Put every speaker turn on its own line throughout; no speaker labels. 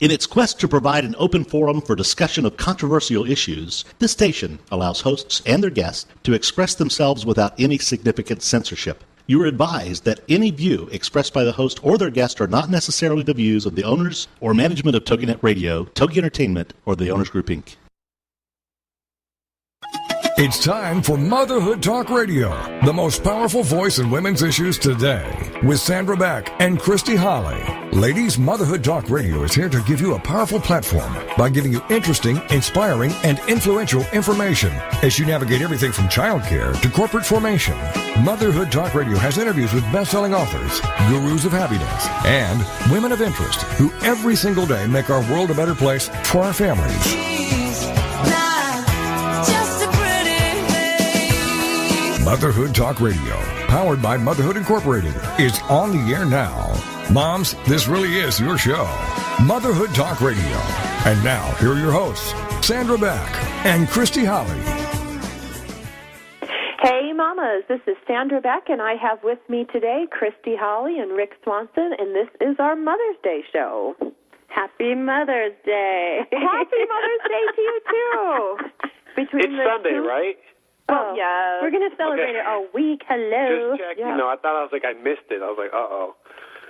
In its quest to provide an open forum for discussion of controversial issues, this station allows hosts and their guests to express themselves without any significant censorship. You are advised that any view expressed by the host or their guest are not necessarily the views of the owners or management of TogiNet Radio, Togi Entertainment, or the Owners Group, Inc.
It's time for Motherhood Talk Radio, the most powerful voice in women's issues today, with Sandra Beck and Christy Holly. Ladies, Motherhood Talk Radio is here to give you a powerful platform by giving you interesting, inspiring, and influential information as you navigate everything from childcare to corporate formation. Motherhood Talk Radio has interviews with best-selling authors, gurus of happiness, and women of interest who every single day make our world a better place for our families. Motherhood Talk Radio, powered by Motherhood Incorporated, is on the air now. Moms, this really is your show. Motherhood Talk Radio. And now, here are your hosts, Sandra Beck and Christy Holly.
Hey, mamas, this is Sandra Beck, and I have with me today Christy Holly and Rick Swanson, and this is our Mother's Day show.
Happy Mother's Day.
Happy Mother's Day to you, too.
It's Sunday, right?
Oh, yeah.
We're going to celebrate it all week. Hello.
Just checking. Yeah. No, I missed it. I was like, uh-oh.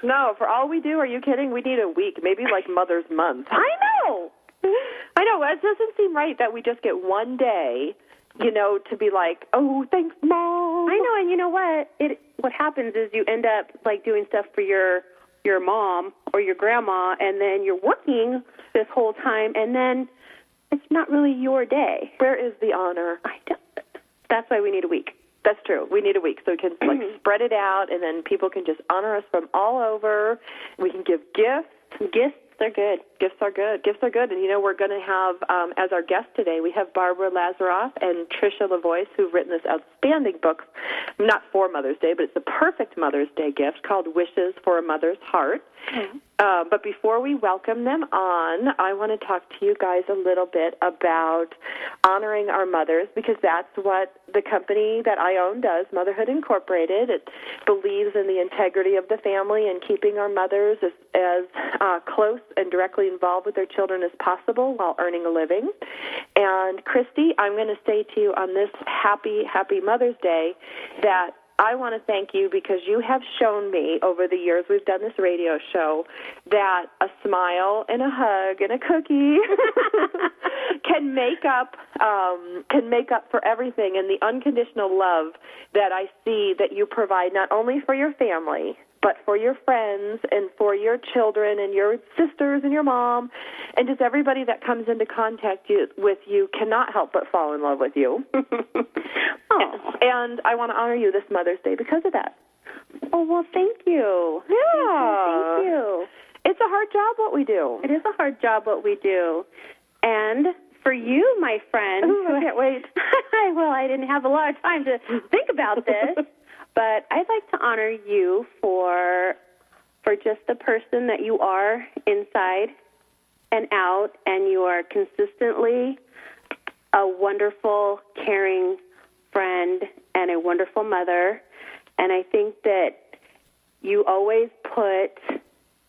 No, for all we do, are you kidding? We need a week, maybe like Mother's Month.
I know.
It doesn't seem right that we just get one day, to be like, oh, thanks, Mom.
I know, and you know what? What happens is you end up, like, doing stuff for your mom or your grandma, and then you're working this whole time, and then it's not really your day.
Where is the honor?
I don't. That's why we need a week.
That's true. We need a week so we can spread it out, and then people can just honor us from all over. We can give gifts.
Gifts are good.
Gifts are good. Gifts are good. And, we're going to have, as our guest today, we have Barbara Lazaroff and Tricia LaVoice, who've written this outstanding book, not for Mother's Day, but it's the perfect Mother's Day gift called Wishes for a Mother's Heart. Mm-hmm. But before we welcome them on, I want to talk to you guys a little bit about honoring our mothers, because that's what the company that I own does, Motherhood Incorporated. It believes in the integrity of the family and keeping our mothers as close and directly involved with their children as possible while earning a living. And, Christy, I'm going to say to you on this happy, happy Mother's Day that I want to thank you because you have shown me over the years we've done this radio show that a smile and a hug and a cookie can make up for everything, and the unconditional love that I see that you provide not only for your family but for your friends and for your children and your sisters and your mom, and just everybody that comes into contact with you cannot help but fall in love with you. And I want to honor you this Mother's Day because of that.
Oh, well, thank you.
Yeah.
Thank you.
It's a hard job what we do.
It is a hard job what we do. And for you, my friend.
Ooh, I can't wait.
Well, I didn't have a lot of time to think about this. But I'd like to honor you for just the person that you are inside and out, and you are consistently a wonderful, caring friend and a wonderful mother. And I think that you always put,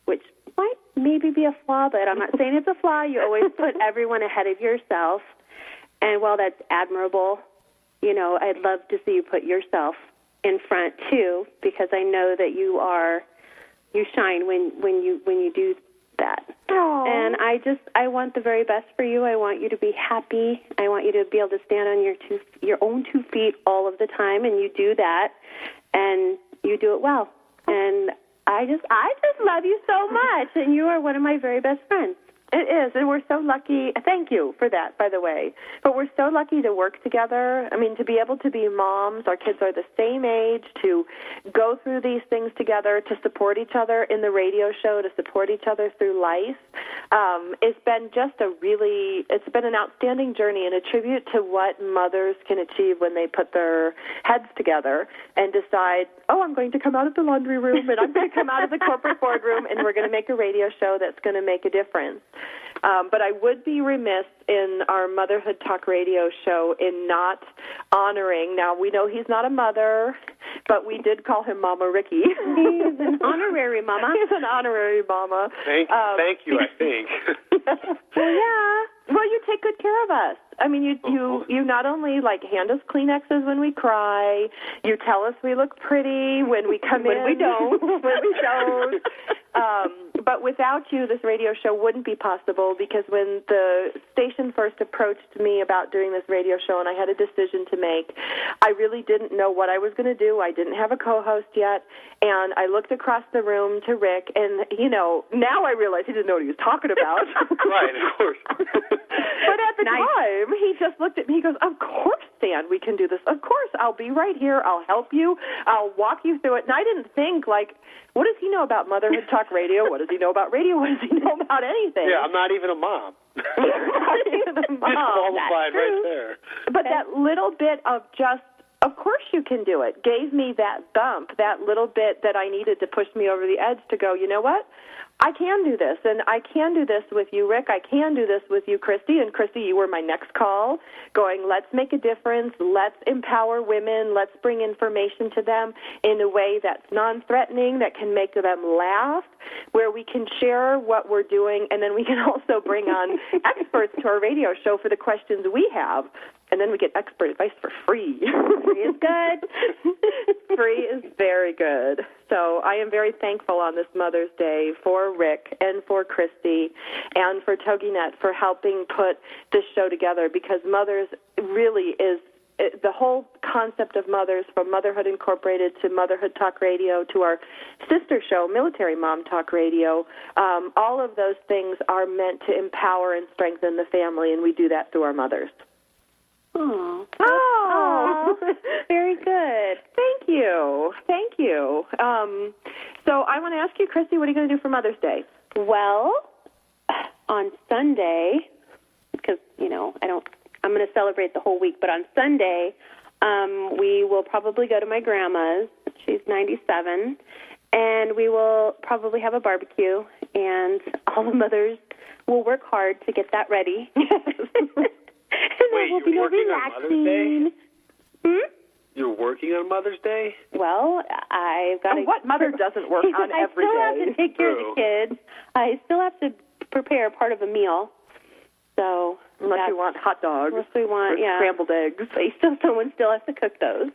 which might maybe be a flaw, but I'm not saying it's a flaw, you always put everyone ahead of yourself. And while that's admirable, I'd love to see you put yourself in front too, because I know that you shine when you do that.
Aww.
And I want the very best for you. I want you to be happy. I want you to be able to stand on your own 2 feet all of the time, and you do that, and you do it well. And I just love you so much, and you are one of my very best friends.
It is, and we're so lucky. Thank you for that, by the way. But we're so lucky to work together. I mean, to be able to be moms, our kids are the same age, to go through these things together, to support each other in the radio show, to support each other through life. It's been just it's been an outstanding journey and a tribute to what mothers can achieve when they put their heads together and decide, I'm going to come out of the laundry room and I'm going to come out of the corporate boardroom and we're going to make a radio show that's going to make a difference. But I would be remiss in our Motherhood Talk radio show in not honoring. Now, we know he's not a mother, but we did call him Mama Ricky.
He's an honorary mama.
He's an honorary mama.
Thank you, I think.
Well, yeah. Well, you take good care of us. I mean, you not only like hand us Kleenexes when we cry, you tell us we look pretty when we come in.
When we don't.
When we don't. But without you, this radio show wouldn't be possible, because when the station first approached me about doing this radio show and I had a decision to make, I really didn't know what I was going to do. I didn't have a co-host yet, and I looked across the room to Rick, and, now I realize he didn't know what he was talking about.
Right, of course.
But at the time, he just looked at me, he goes, of course, Stan, we can do this. Of course, I'll be right here. I'll help you. I'll walk you through it. And I didn't think, what does he know about Motherhood Talk Radio? What does he know about radio? What does he know about anything?
Yeah, I'm not even a mom.
Not even a mom.
Disqualified right there.
But that little bit of just, of course you can do it, gave me that bump, that little bit that I needed to push me over the edge to go, you know what? I can do this, and I can do this with you, Rick. I can do this with you, Christy. And, Christy, you were my next call, going, let's make a difference. Let's empower women. Let's bring information to them in a way that's non-threatening, that can make them laugh, where we can share what we're doing, and then we can also bring on experts to our radio show for the questions we have. And then we get expert advice for free.
Free is good.
Free is very good. So I am very thankful on this Mother's Day for Rick and for Christy and for TogiNet for helping put this show together, because Mothers really is the whole concept of Mothers, from Motherhood Incorporated to Motherhood Talk Radio to our sister show, Military Mom Talk Radio. All of those things are meant to empower and strengthen the family, and we do that through our mothers.
Oh, very good.
Thank you. Thank you. So I want to ask you, Christy, what are you going to do for Mother's Day?
Well, on Sunday, because, I'm going to celebrate the whole week, but on Sunday, we will probably go to my grandma's. She's 97, and we will probably have a barbecue, and all the mothers will work hard to get that ready.
Wait, you're working on Mother's Day? You're working on Mother's Day?
Well, I've got to...
What mother doesn't work on every day?
I still have to take care of the kids. I still have to prepare part of a meal. So...
Unless you want hot dogs.
Unless we want,
or scrambled eggs.
Someone still has to cook those.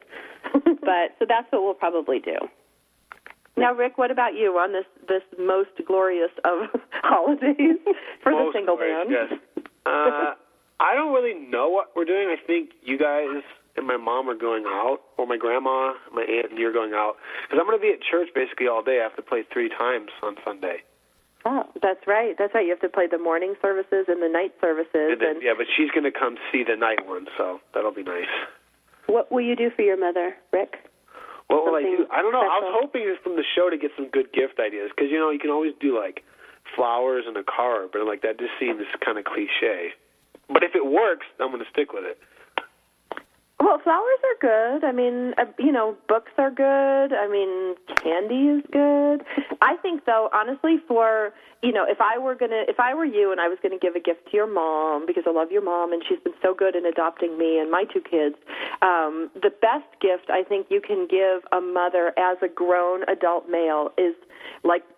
So that's what we'll probably do.
Now, Rick, what about you on this most glorious of holidays for the single man?
Yes. I don't really know what we're doing. I think you guys and my mom are going out, or my grandma, my aunt, and you're going out. Because I'm going to be at church basically all day. I have to play 3 times on Sunday.
Oh, that's right. That's right. You have to play the morning services and the night services.
Yeah, but she's going to come see the night one, so that'll be nice.
What will you do for your mother, Rick?
What will I do? I don't know.
Special?
I was hoping from the show to get some good gift ideas, because, you can always do, flowers and a card, but, that just seems kind of cliche. But if it works, I'm going to stick with it.
Well, flowers are good. I mean, books are good. I mean, candy is good. I think, though, honestly, if I were you and I was going to give a gift to your mom, because I love your mom and she's been so good in adopting me and my 2 kids, the best gift I think you can give a mother as a grown adult male is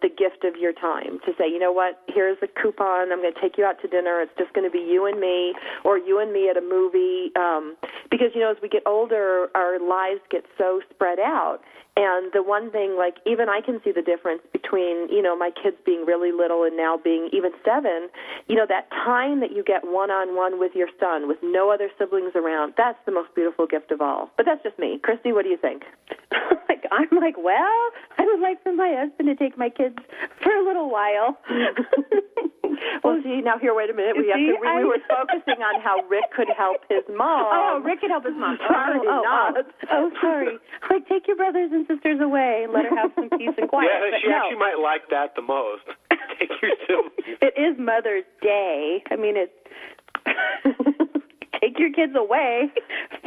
the gift of your time, to say, you know what, here's a coupon, I'm going to take you out to dinner, it's just going to be you and me, or you and me at a movie, because, as we get older, our lives get so spread out, and the one thing, even I can see the difference between, my kids being really little and now being even 7, that time that you get one-on-one with your son, with no other siblings around, that's the most beautiful gift of all. But that's just me. Christy, what do you think?
Well, I would like for my husband to take my kids for a little while.
Well, see, now here, wait a minute. We were focusing on how Rick could help his mom.
Oh, Rick could help his mom.
Sorry.
Take your brothers and sisters away and let her have some peace and quiet.
Yeah, she actually might like that the most. Take your siblings.
It is Mother's Day. I mean, it's... Take your kids away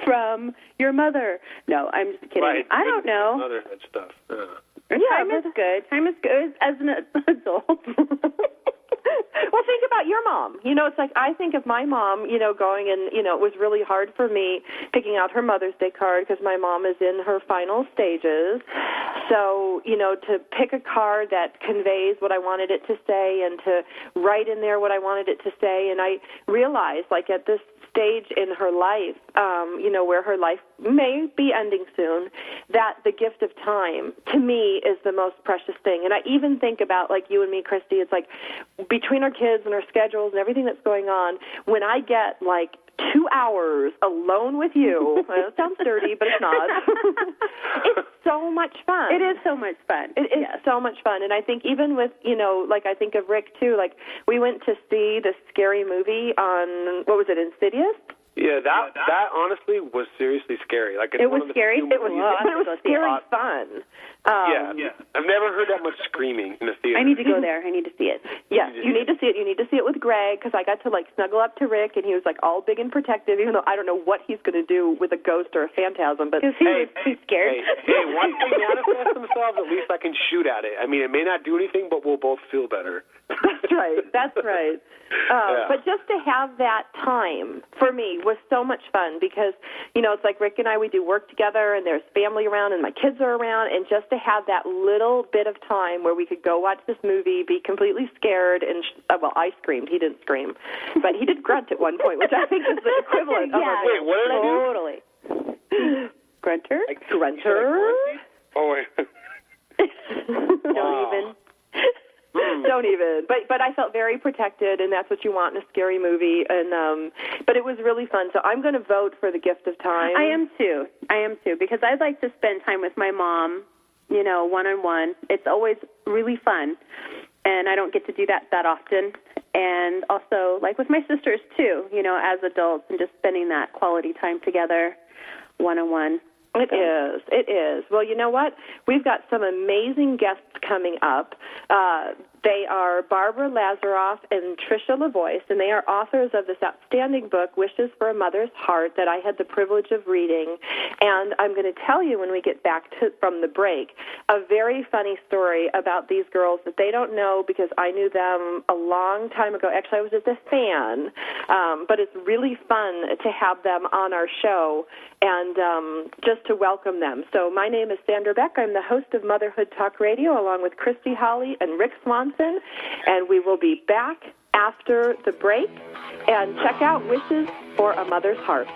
from your mother. No, I'm just kidding.
Right.
I don't know.
Motherhood stuff.
Time is good. Time is good as an adult.
Well, think about your mom. It's like I think of my mom, going and, it was really hard for me picking out her Mother's Day card because my mom is in her final stages. So, to pick a card that conveys what I wanted it to say and to write in there what I wanted it to say. And I realized, like, at this stage in her life, where her life may be ending soon, that the gift of time, to me, is the most precious thing. And I even think about, like you and me, Christy, it's like between our kids and our schedules and everything that's going on, when I get, like, 2 hours alone with you. It sounds dirty, but it's not. It's so much fun.
It is so much fun.
It is so much fun. And I think even with, like I think of Rick, too, like we went to see the scary movie on, what was it, Insidious?
Yeah, that honestly was seriously scary. Like
it was scary.
It was scary fun.
Yeah. I've never heard that much screaming in a theater.
I need to go there. I need to see it.
Yes, you need to see it. You need to see it with Greg, because I got to, like, snuggle up to Rick, and he was, like, all big and protective, even though I don't know what he's going to do with a ghost or a phantasm. But
he's scared.
Hey, once they manifest themselves, at least I can shoot at it. I mean, it may not do anything, but we'll both feel better.
That's right. But just to have that time, for me, was so much fun because, it's like Rick and I, we do work together and there's family around and my kids are around, and just to have that little bit of time where we could go watch this movie, be completely scared, and, I screamed. He didn't scream. But he did grunt at one point, which I think is the equivalent of a...
Wait, what did I do?
Totally. Grunter?
Grunter?
Oh, wait.
Don't even. But I felt very protected, and that's what you want in a scary movie. And but it was really fun. So I'm going to vote for the gift of time.
I am too, because I'd like to spend time with my mom, one-on-one. It's always really fun, and I don't get to do that often. And also, like with my sisters too, as adults, and just spending that quality time together, one-on-one.
It is. Well, you know what? We've got some amazing guests coming up. They are Barbara Lazaroff and Tricia LaVoice, and they are authors of this outstanding book, Wishes for a Mother's Heart, that I had the privilege of reading. And I'm going to tell you, when we get back from the break, a very funny story about these girls that they don't know, because I knew them a long time ago. Actually, I was just a fan, but it's really fun to have them on our show and just to welcome them. So my name is Sandra Beck. I'm the host of Motherhood Talk Radio, along with Christy Holly and Rick Swanson, and we will be back after the break. And check out Wishes for a Mother's Heart.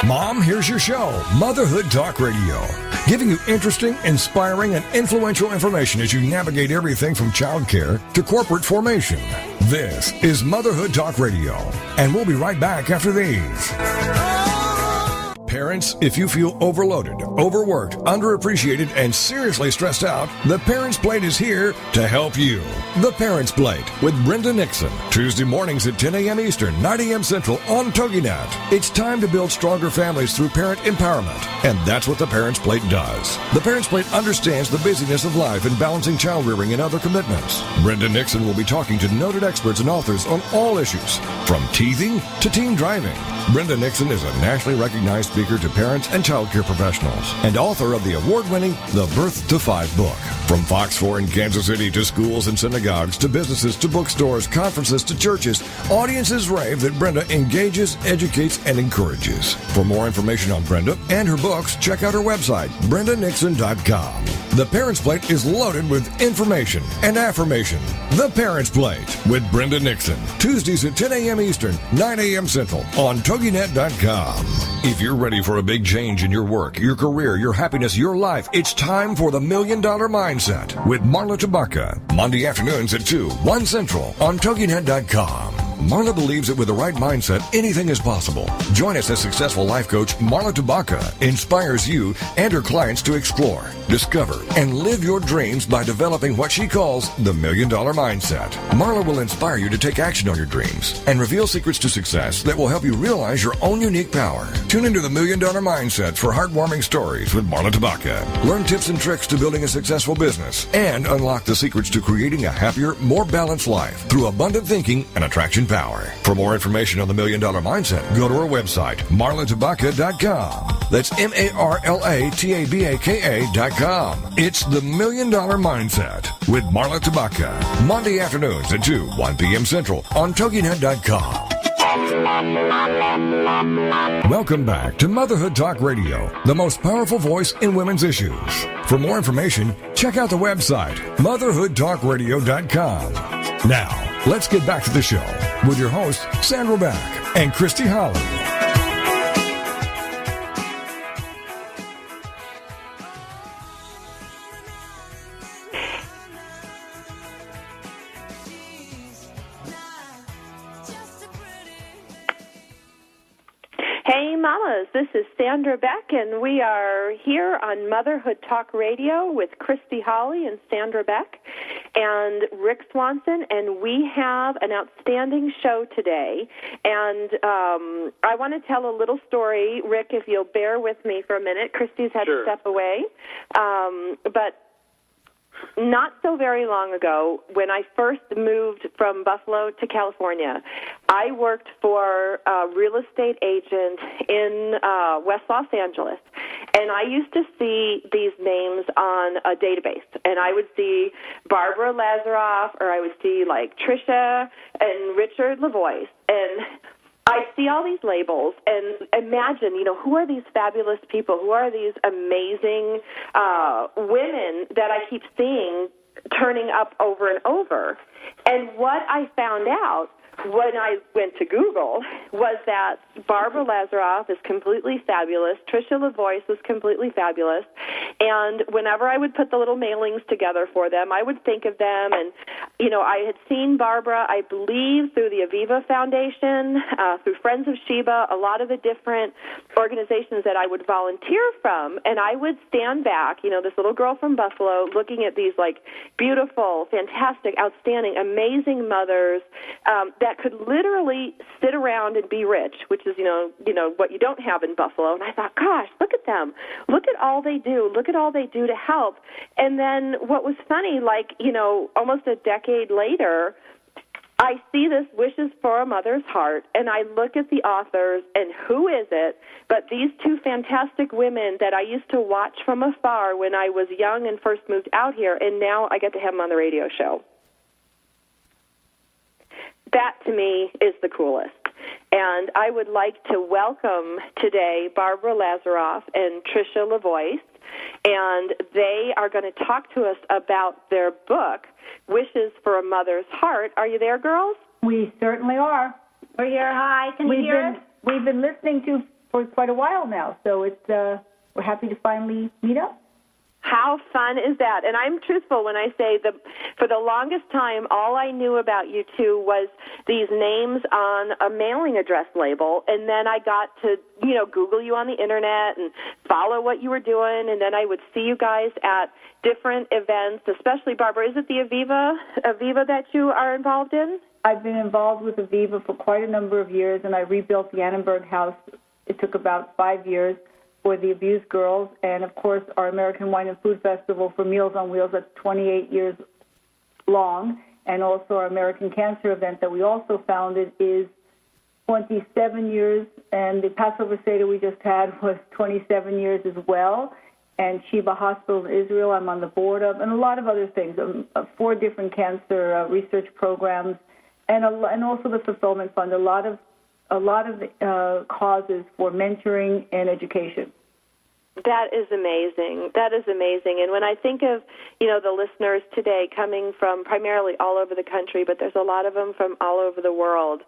Mom, here's your show, Motherhood Talk Radio, giving you interesting, inspiring, and influential information as you navigate everything from childcare to corporate formation. This is Motherhood Talk Radio, and we'll be right back after these. Parents, if you feel overloaded, overworked, underappreciated, and seriously stressed out, The Parents Plate is here to help you. The Parents Plate with Brenda Nixon, Tuesday mornings at 10 a.m. Eastern, 9 a.m. Central on TogiNet. It's time to build stronger families through parent empowerment, and that's what The Parents Plate does. The Parents Plate understands the busyness of life and balancing child rearing and other commitments. Brenda Nixon will be talking to noted experts and authors on all issues, from teething to teen driving. Brenda Nixon is a nationally recognized speaker to parents and childcare professionals and author of the award-winning The Birth to 5 book. From Fox 4 in Kansas City to schools and synagogues to businesses to bookstores, conferences to churches, audiences rave that Brenda engages, educates, and encourages. For more information on Brenda and her books, check out her website, brendanixon.com. The Parents Plate is loaded with information and affirmation. The Parents Plate with Brenda Nixon, Tuesdays at 10 a.m. Eastern, 9 a.m. Central on TogiNet.com. If you're ready for a big change in your work, your career, your happiness, your life, it's time for the $1 Million Mindset with Marla Tabaka. Monday afternoons at 2, 1 Central on TogiNet.com. Marla believes that with the right mindset, anything is possible. Join us as successful life coach Marla Tabaka inspires you and her clients to explore, discover, and live your dreams by developing what she calls the $1 Million Mindset. Marla will inspire you to take action on your dreams and reveal secrets to success that will help you realize your own unique power. Tune into the $1 Million Mindset for heartwarming stories with Marla Tabaka. Learn tips and tricks to building a successful business and unlock the secrets to creating a happier, more balanced life through abundant thinking and attraction power. For more information on the $1 Million Mindset, go to our website, marlatabaka.com. That's MarlaTabaka.com. It's the $1 Million Mindset with Marla Tabaka. Monday afternoons at 2, 1 p.m. Central on TogiNet.com. Welcome back to Motherhood Talk Radio, the most powerful voice in women's issues. For more information, check out the website, motherhoodtalkradio.com. Now, let's get back to the show with your hosts, Sandra Beck and Christy Holly.
Hey, mamas, this is Sandra Beck, and we are here on Motherhood Talk Radio with Christy Holly and Sandra Beck and Rick Swanson, and we have an outstanding show today. And I want to tell a little story, Rick, if you'll bear with me for a minute. Christy's had to step away. But not so very long ago, when I first moved from Buffalo to California, I worked for a real estate agent in West Los Angeles, and I used to see these names on a database, and I would see Barbara Lazaroff, or I would see like Tricia and Richard LaVoice, and I see all these labels and imagine, who are these fabulous people? Who are these amazing women that I keep seeing turning up over and over? And what I found out when I went to Google was that Barbara Lazaroff is completely fabulous. Tricia LaVoice was completely fabulous. And whenever I would put the little mailings together for them, I would think of them. And, I had seen Barbara, I believe, through the Aviva Foundation, through Friends of Sheba, a lot of the different organizations that I would volunteer from. And I would stand back, this little girl from Buffalo, looking at these, beautiful, fantastic, outstanding, amazing mothers that could literally sit around and be rich, which is, what you don't have in Buffalo. And I thought, gosh, look at them. Look at all they do. Look at all they do to help. And then what was funny, almost a decade later, I see this Wishes for a Mother's Heart, and I look at the authors, and who is it but these two fantastic women that I used to watch from afar when I was young and first moved out here, and now I get to have them on the radio show. That, to me, is the coolest. And I would like to welcome today Barbara Lazaroff and Tricia LaVoice, and they are going to talk to us about their book, Wishes for a Mother's Heart. Are you there, girls?
We certainly are.
We're here. Hi. Can you hear us?
We've been listening to for quite a while now, so it's we're happy to finally meet up.
How fun is that? And I'm truthful when I say for the longest time, all I knew about you two was these names on a mailing address label, and then I got to, Google you on the Internet and follow what you were doing, and then I would see you guys at different events, especially, Barbara, is it the Aviva that you are involved in?
I've been involved with Aviva for quite a number of years, and I rebuilt the Annenberg House. It took about 5 years. For the abused girls, and of course our American Wine and Food Festival for Meals on Wheels, that's 28 years long, and also our American Cancer event that we also founded is 27 years, and the Passover Seder we just had was 27 years as well, and Sheba Hospital in Israel I'm on the board of, and a lot of other things, 4 different cancer research programs, and also the Fulfillment Fund, a lot of causes for mentoring and education.
That is amazing. That is amazing. And when I think of, the listeners today coming from primarily all over the country, but there's a lot of them from all over the world,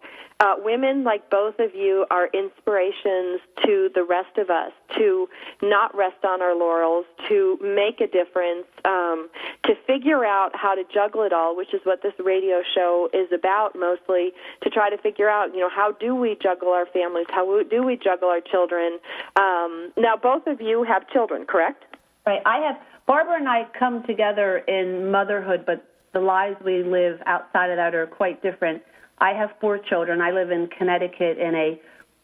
women like both of you are inspirations to the rest of us to not rest on our laurels, to make a difference, to figure out how to juggle it all, which is what this radio show is about mostly, to try to figure out, how do we juggle our families? How do we juggle our children? Now, both of you have children, correct?
Right. Barbara and I come together in motherhood, but the lives we live outside of that are quite different. I have 4 children. I live in Connecticut in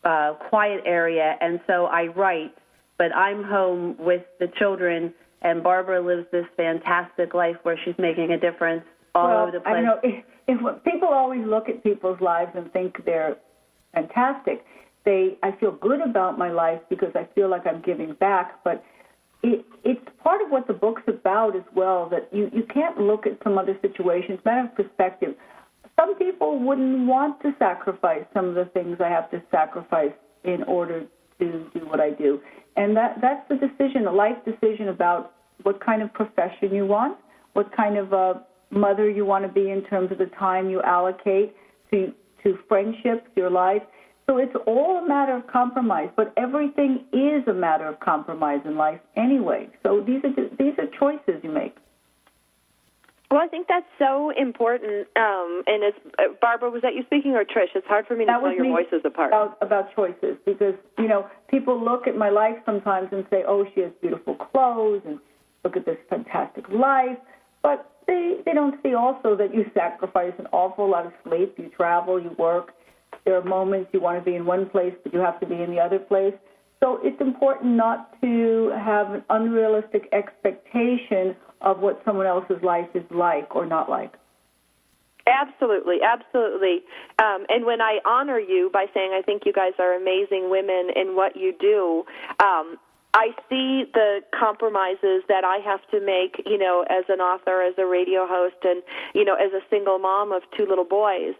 a quiet area, and so I write, but I'm home with the children, and Barbara lives this fantastic life where she's making a difference all over the place.
I know if people always look at people's lives and think they're fantastic. I feel good about my life because I feel like I'm giving back, but it's part of what the book's about as well, that you can't look at some other situations. It's a matter of perspective. Some people wouldn't want to sacrifice some of the things I have to sacrifice in order to do what I do. And that's the decision, a life decision about what kind of profession you want, what kind of a mother you want to be in terms of the time you allocate to friendships, your life. So it's all a matter of compromise, but everything is a matter of compromise in life anyway. So these are choices you make.
Well, I think that's so important. And it's Barbara, was that you speaking, or Trish? It's hard for me to tell your voices apart.
About choices, because people look at my life sometimes and say, "Oh, she has beautiful clothes," and look at this fantastic life, but they don't see also that you sacrifice an awful lot of sleep. You travel, you work. There are moments you want to be in one place, but you have to be in the other place. So it's important not to have an unrealistic expectation of what someone else's life is like or not like.
Absolutely, absolutely. And when I honor you by saying I think you guys are amazing women in what you do, I see the compromises that I have to make, as an author, as a radio host, and, as a single mom of 2 little boys.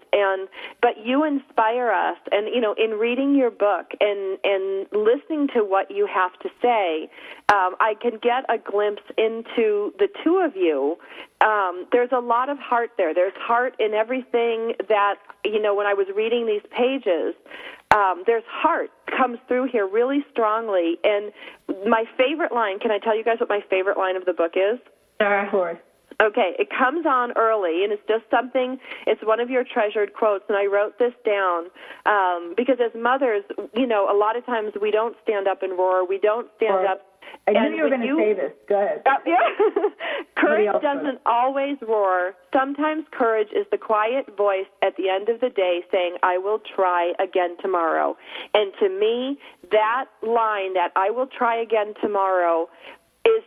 But you inspire us. And, in reading your book and listening to what you have to say, I can get a glimpse into the 2 of you. There's a lot of heart there. There's heart in everything that, when I was reading these pages, there's heart comes through here really strongly. And my favorite line, can I tell you guys what my favorite line of the book is?
Sure, of course.
Okay, it comes on early, and it's just something, it's one of your treasured quotes, and I wrote this down because as mothers, a lot of times we don't stand up and roar. We don't stand up.
I knew you were going to say this. Go ahead.
Yeah. Courage doesn't always roar. Sometimes courage is the quiet voice at the end of the day saying, I will try again tomorrow. And to me, that line, that I will try again tomorrow, is,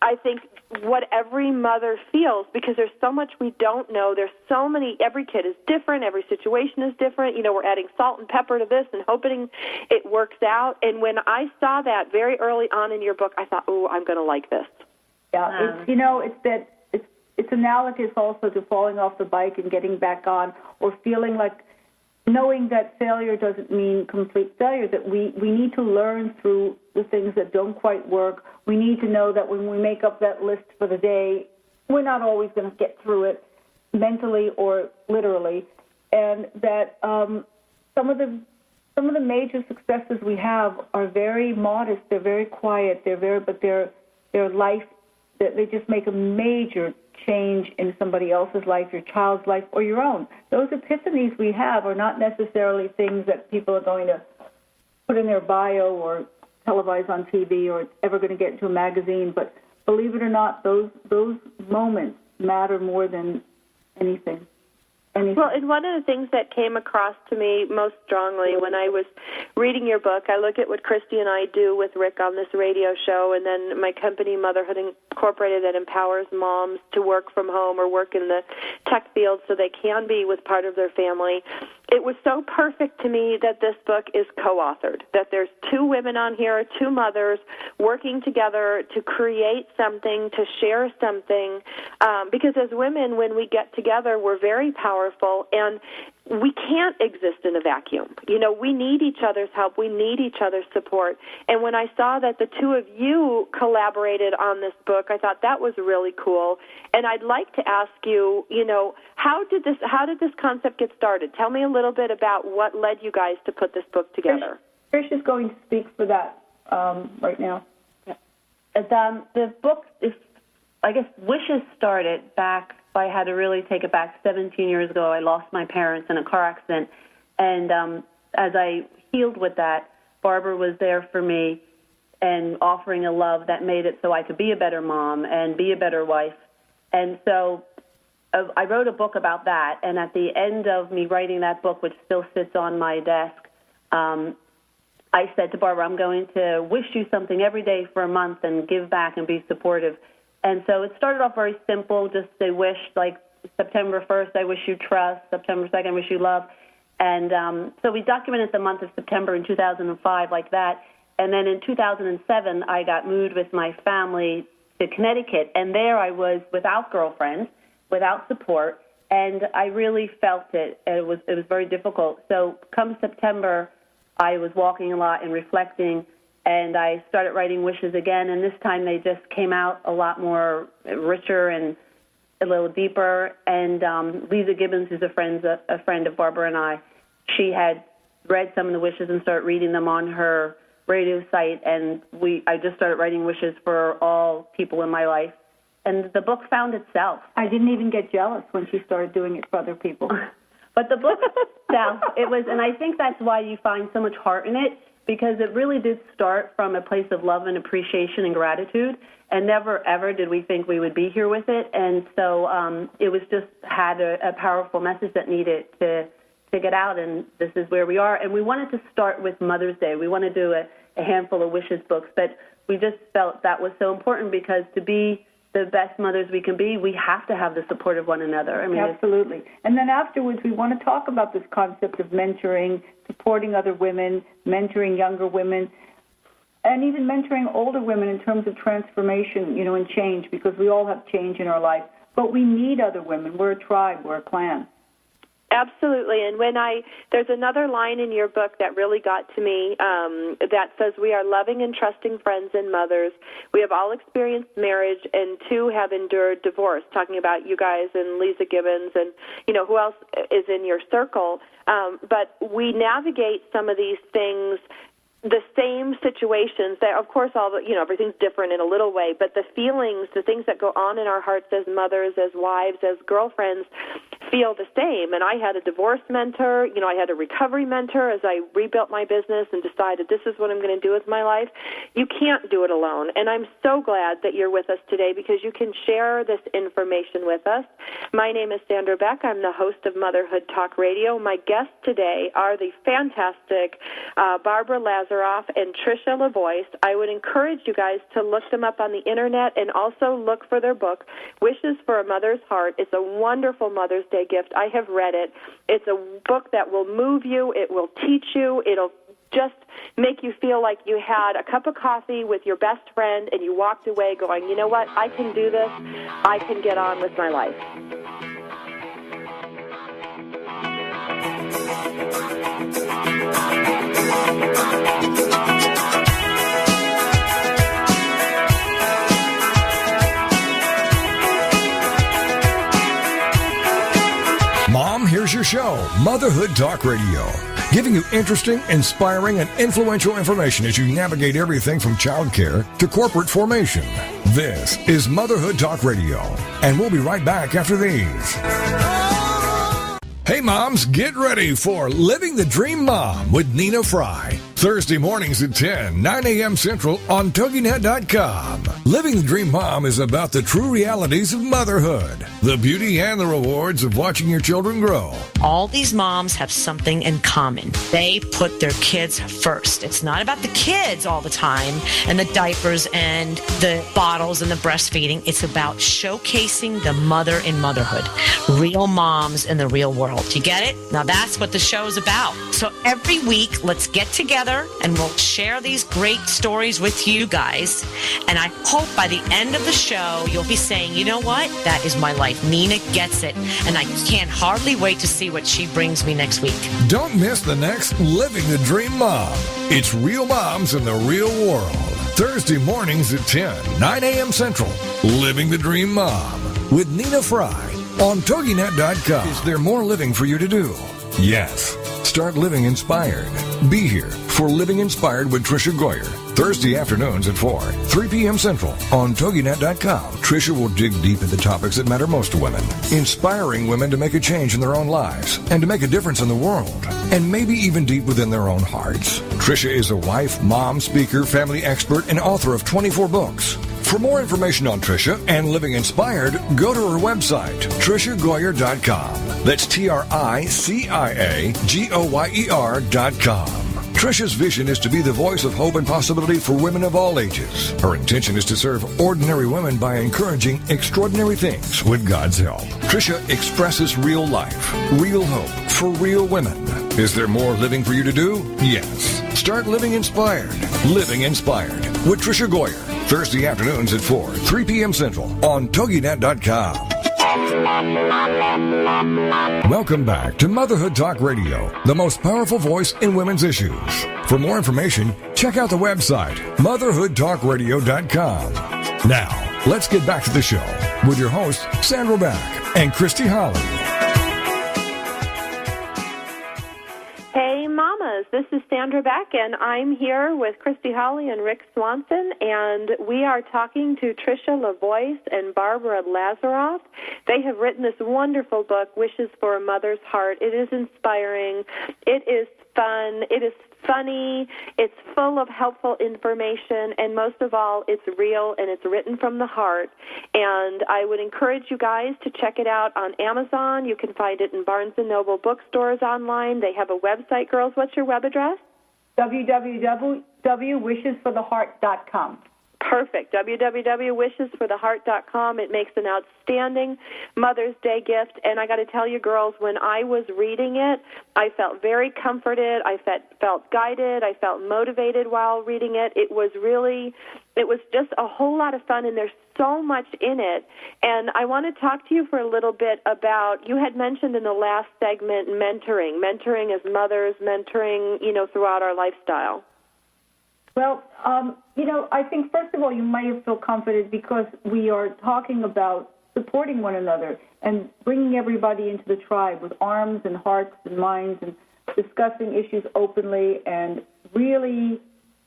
I think, what every mother feels, because there's so much we don't know. There's so many, every kid is different, every situation is different. We're adding salt and pepper to this and hoping it works out. And when I saw that very early on in your book, I thought, oh, I'm going to like this.
Yeah, it's analogous also to falling off the bike and getting back on, or feeling like, knowing that failure doesn't mean complete failure, that we need to learn through the things that don't quite work. We need to know that when we make up that list for the day, we're not always going to get through it mentally or literally, and that some of the major successes we have are very modest. They're very quiet. They're life. They just make a major change in somebody else's life, your child's life, or your own. Those epiphanies we have are not necessarily things that people are going to put in their bio or televise on TV or ever going to get into a magazine. But believe it or not, those moments matter more than anything.
Well, and one of the things that came across to me most strongly when I was reading your book, I look at what Christy and I do with Rick on this radio show, and then my company, Motherhood Incorporated, that empowers moms to work from home or work in the tech field so they can be with part of their family. It was so perfect to me that this book is co-authored, that there's 2 women on here, 2 mothers working together to create something, to share something, because as women, when we get together, we're very powerful, and we can't exist in a vacuum. We need each other's help. We need each other's support. And when I saw that the two of you collaborated on this book, I thought that was really cool. And I'd like to ask you, how did this concept get started? Tell me a little bit about what led you guys to put this book together.
Trish is going to speak for that right now.
The book is, I guess, Wishes started back. I had to really take it back 17 years ago. I lost my parents in a car accident. And as I healed with that, Barbara was there for me and offering a love that made it so I could be a better mom and be a better wife. And so I wrote a book about that. And at the end of me writing that book, which still sits on my desk, I said to Barbara, I'm going to wish you something every day for a month and give back and be supportive. And so it started off very simple, just a wish, like September 1st, I wish you trust, September 2nd, I wish you love. And so we documented the month of September in 2005 like that. And then in 2007, I got moved with my family to Connecticut. And there I was without girlfriends, without support, and I really felt it. It was very difficult. So come September, I was walking a lot and reflecting, and I started writing wishes again, and this time they just came out a lot more richer and a little deeper. And Lisa Gibbons, who's a friend of Barbara and I, she had read some of the wishes and started reading them on her radio site, and I just started writing wishes for all people in my life. And the book found itself.
I didn't even get jealous when she started doing it for other people.
But the book itself, and I think that's why you find so much heart in it, because it really did start from a place of love and appreciation and gratitude, and never, ever did we think we would be here with it. And so it was just had a powerful message that needed to get out, and this is where we are. And we wanted to start with Mother's Day. We want to do a handful of wishes books, but we just felt that was so important, because to be the best mothers we can be, we have to have the support of one another. I mean,
absolutely. And then afterwards, we want to talk about this concept of mentoring, supporting other women, mentoring younger women, and even mentoring older women in terms of transformation, and change, because we all have change in our life. But we need other women. We're a tribe. We're a clan.
Absolutely. And there's another line in your book that really got to me that says, we are loving and trusting friends and mothers. We have all experienced marriage, and two have endured divorce, talking about you guys and Lisa Gibbons and, who else is in your circle. But we navigate some of these things, the same situations that, of course, everything's different in a little way, but the feelings, the things that go on in our hearts as mothers, as wives, as girlfriends, feel the same. And I had a divorce mentor, I had a recovery mentor as I rebuilt my business and decided this is what I'm going to do with my life. You can't do it alone. And I'm so glad that you're with us today, because you can share this information with us. My name is Sandra Beck. I'm the host of Motherhood Talk Radio. My guests today are the fantastic Barbara Lazaroff and Tricia LaVoice. I would encourage you guys to look them up on the internet and also look for their book, Wishes for a Mother's Heart. It's a wonderful Mother's Day gift. I have read it. It's a book that will move you. It will teach you. It'll just make you feel like you had a cup of coffee with your best friend and you walked away going, you know what, I can do this. I can get on with my life.
Mom, here's your show, Motherhood Talk Radio, giving you interesting, inspiring, and influential information as you navigate everything from childcare to corporate formation. This is Motherhood Talk Radio, and we'll be right back after these. Hey moms, get ready for Living the Dream Mom with Nina Fry. Thursday mornings at 10, 9 a.m. Central on TogiNet.com. Living the Dream Mom is about the true realities of motherhood, the beauty and the rewards of watching your children grow.
All these moms have something in common. They put their kids first. It's not about the kids all the time and the diapers and the bottles and the breastfeeding. It's about showcasing the mother in motherhood, real moms in the real world. You get it? Now that's what the show is about. So every week, let's get together and we'll share these great stories with you guys. And I hope by the end of the show, you'll be saying, you know what? That is my life. life. Nina gets it, and I can't hardly wait to see what she brings me next week.
Don't miss the next Living the Dream Mom. It's Real Moms in the Real World. Thursday mornings at 10, 9 a.m. Central. Living the Dream Mom with Nina Fry on TogiNet.com. Is there more living for you to do? Yes. Start living inspired. Be here for Living Inspired with Tricia Goyer. Thursday afternoons at 4, 3 p.m. Central on TogiNet.com. Tricia will dig deep into topics that matter most to women, inspiring women to make a change in their own lives and to make a difference in the world, and maybe even deep within their own hearts. Tricia is a wife, mom, speaker, family expert, and author of 24 books. For more information on Tricia and Living Inspired, go to her website, TriciaGoyer.com. That's TriciaGoyer.com. Tricia's vision is to be the voice of hope and possibility for women of all ages. Her intention is to serve ordinary women by encouraging extraordinary things with God's help. Tricia expresses real life, real hope for real women. Is there more living for you to do? Yes. Start living inspired. Living Inspired with Tricia Goyer. Thursday afternoons at 4, 3 p.m. Central on TogiNet.com. Welcome back to Motherhood Talk Radio, the most powerful voice in women's issues. For more information, check out the website, motherhoodtalkradio.com. Now, let's get back to the show with your hosts, Sandra Beck and Christy Holly.
Hey, mamas, this is Sandra Beck, and I'm here with Christy Holly and Rick Swanson, and we are talking to Tricia LaVoice and Barbara Lazaroff. They have written this wonderful book, Wishes for a Mother's Heart. It is inspiring. It is fun. It is funny. It's full of helpful information, and most of all, it's real, and it's written from the heart. And I would encourage you guys to check it out on Amazon. You can find it in Barnes & Noble bookstores online. They have a website. Girls, what's your web address?
www.wishesfortheheart.com.
Perfect. www.wishesfortheheart.com. It makes an outstanding Mother's Day gift. And I got to tell you, girls, when I was reading it, I felt very comforted. I felt guided. I felt motivated while reading it. It was just a whole lot of fun, and there's so much in it. And I want to talk to you for a little bit about, you had mentioned in the last segment mentoring as mothers, mentoring, throughout our lifestyle.
Well, I think, first of all, you might feel comforted because we are talking about supporting one another and bringing everybody into the tribe with arms and hearts and minds and discussing issues openly and really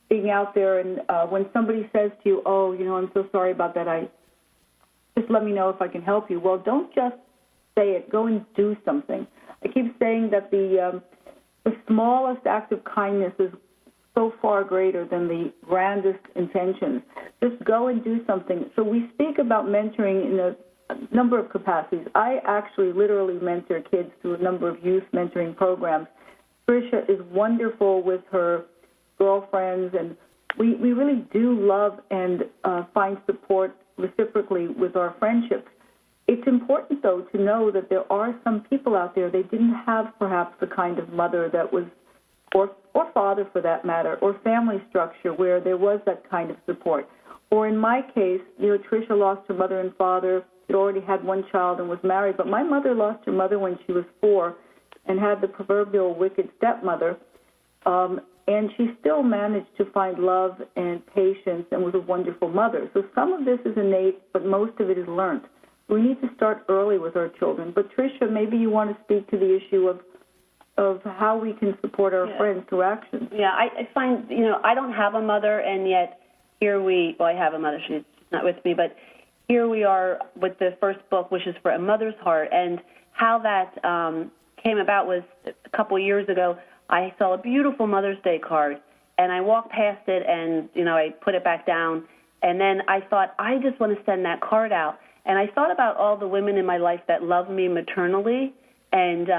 being out there. And when somebody says to you, I'm so sorry about that, just let me know if I can help you. Well, don't just say it. Go and do something. I keep saying that the smallest act of kindness is so far greater than the grandest intentions. Just go and do something. So we speak about mentoring in a number of capacities. I actually literally mentor kids through a number of youth mentoring programs. Tricia is wonderful with her girlfriends, and we really do love and find support reciprocally with our friendships. It's important, though, to know that there are some people out there, they didn't have perhaps the kind of mother that was, or father for that matter, or family structure where there was that kind of support. Or in my case, Tricia lost her mother and father. She'd already had one child and was married, but my mother lost her mother when she was 4 and had the proverbial wicked stepmother, and she still managed to find love and patience and was a wonderful mother. So some of this is innate, but most of it is learned. We need to start early with our children. But Tricia, maybe you want to speak to the issue of how we can support our friends through actions.
Yeah, I find, I don't have a mother, and yet I have a mother, she's not with me, but here we are with the first book, which is for a mother's heart, and how that came about was a couple of years ago. I saw a beautiful Mother's Day card, and I walked past it, and, I put it back down, and then I thought, I just want to send that card out. And I thought about all the women in my life that love me maternally, and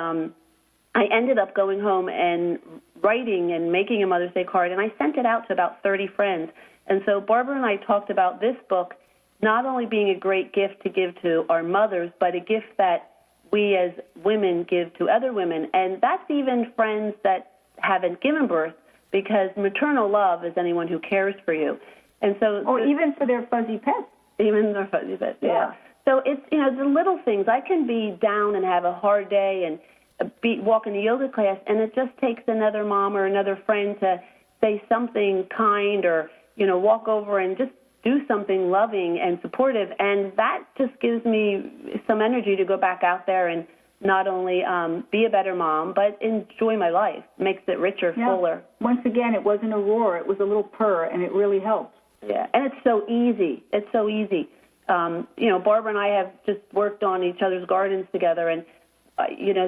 I ended up going home and writing and making a Mother's Day card, and I sent it out to about 30 friends. And so Barbara and I talked about this book not only being a great gift to give to our mothers, but a gift that we as women give to other women. And that's even friends that haven't given birth, because maternal love is anyone who cares for you. And so,
or even for their fuzzy pets.
Even their fuzzy pets, yeah. So it's, the little things. I can be down and have a hard day and walk in the yoga class, and it just takes another mom or another friend to say something kind or, walk over and just do something loving and supportive. And that just gives me some energy to go back out there and not only be a better mom, but enjoy my life. Makes it richer, fuller.
Once again, it wasn't a roar. It was a little purr, and it really helped.
Yeah, and it's so easy. It's so easy. Barbara and I have just worked on each other's gardens together, and,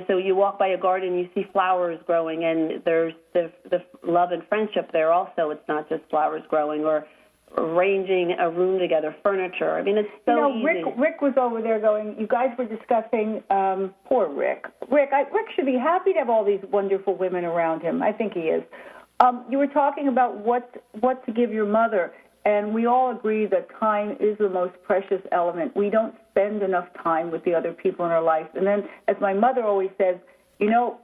so you walk by a garden, you see flowers growing, and there's the love and friendship there also. It's not just flowers growing or arranging a room together, furniture. I mean, it's so easy.
Rick was over there going, you guys were discussing, poor Rick. Rick should be happy to have all these wonderful women around him. I think he is. You were talking about what to give your mother, and we all agree that time is the most precious element. We don't spend enough time with the other people in our life. And then, as my mother always says,